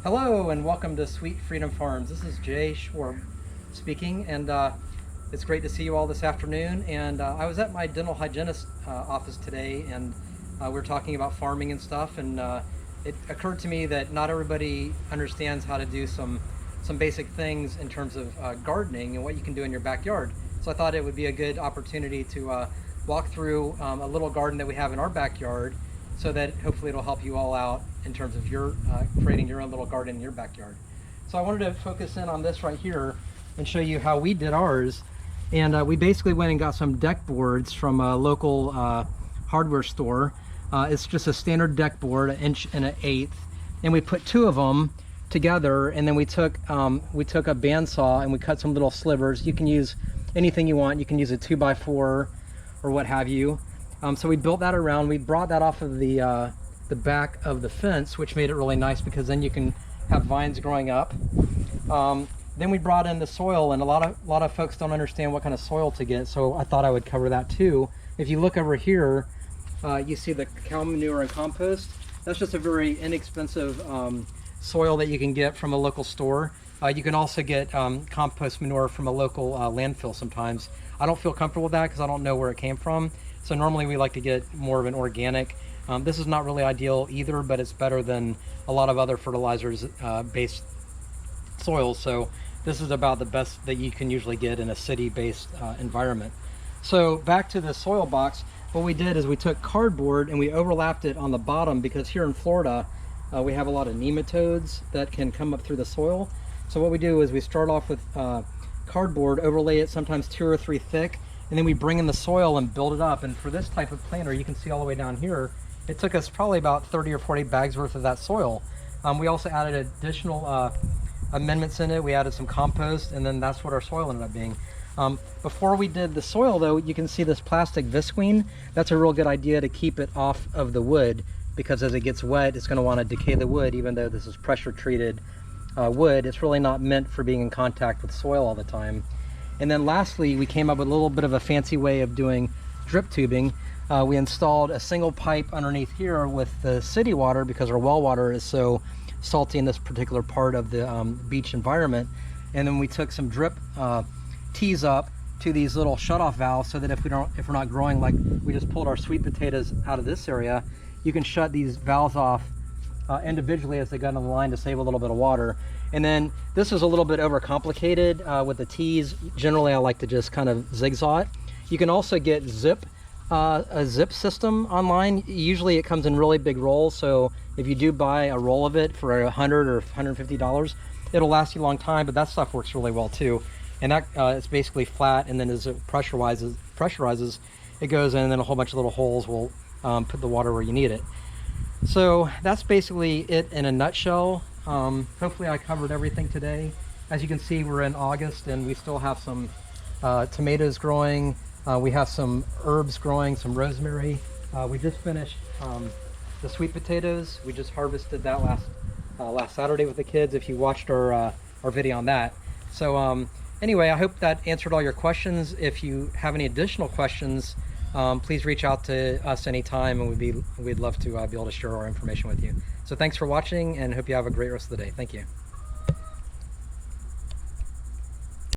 Hello and welcome to Sweet Freedom Farms. This is Jay Schwarb speaking, and it's great to see you all this afternoon. And I was at my dental hygienist office today, and we were talking about farming and stuff, and it occurred to me that not everybody understands how to do some basic things in terms of gardening and what you can do in your backyard. So I thought it would be a good opportunity to walk through a little garden that we have in our backyard, so that hopefully it'll help you all out in terms of your creating your own little garden in your backyard. So I wanted to focus in on this right here and show you how we did ours. And we basically went and got some deck boards from a local hardware store. It's just a standard deck board, 1 1/8 inches, and we put 2 of them together, and then we took a bandsaw and we cut some little slivers. You can use anything you want. You can use a 2x4 or what have you. So we built that around. We brought that off of the back of the fence, which made it really nice because then you can have vines growing up. Then we brought in the soil, and a lot of folks don't understand what kind of soil to get, so I thought I would cover that too. If you look over here, you see the cow manure and compost. That's just a very inexpensive soil that you can get from a local store. You can also get compost manure from a local landfill sometimes. I don't feel comfortable with that because I don't know where it came from. So normally we like to get more of an organic. This is not really ideal either, but it's better than a lot of other fertilizers based soils. So this is about the best that you can usually get in a city-based environment. So back to the soil box, what we did is we took cardboard and we overlapped it on the bottom, because here in Florida we have a lot of nematodes that can come up through the soil. So what we do is we start off with cardboard, overlay it sometimes 2 or 3 thick, and then we bring in the soil and build it up. And for this type of planter, you can see all the way down here, it took us probably about 30 or 40 bags worth of that soil. We also added additional amendments in it. We added some compost, and then that's what our soil ended up being. Before we did the soil though, you can see this plastic visquine. That's a real good idea to keep it off of the wood, because as it gets wet, it's gonna wanna decay the wood. Even though this is pressure treated wood, it's really not meant for being in contact with soil all the time. And then lastly, we came up with a little bit of a fancy way of doing drip tubing. We installed a single pipe underneath here with the city water, because our well water is so salty in this particular part of the beach environment. And then we took some drip tees up to these little shutoff valves, so that if we're not growing, like we just pulled our sweet potatoes out of this area, you can shut these valves off individually as they go down the line to save a little bit of water. And then this is a little bit overcomplicated with the tees. Generally I like to just kind of zigzag it. You can also get a zip system online. Usually it comes in really big rolls, so if you do buy a roll of it for $100 or $150, it'll last you a long time. But that stuff works really well too. And that it's basically flat, and then as it pressurizes, it goes in, and then a whole bunch of little holes will put the water where you need it. So that's basically it in a nutshell. Hopefully I covered everything today. As you can see, we're in August and we still have some tomatoes growing. We have some herbs growing, some rosemary. We just finished the sweet potatoes. We just harvested that last Saturday with the kids, if you watched our video on that. So anyway, I hope that answered all your questions. If you have any additional questions, please reach out to us anytime, and we'd love to be able to share our information with you. So thanks for watching, and hope you have a great rest of the day. Thank you.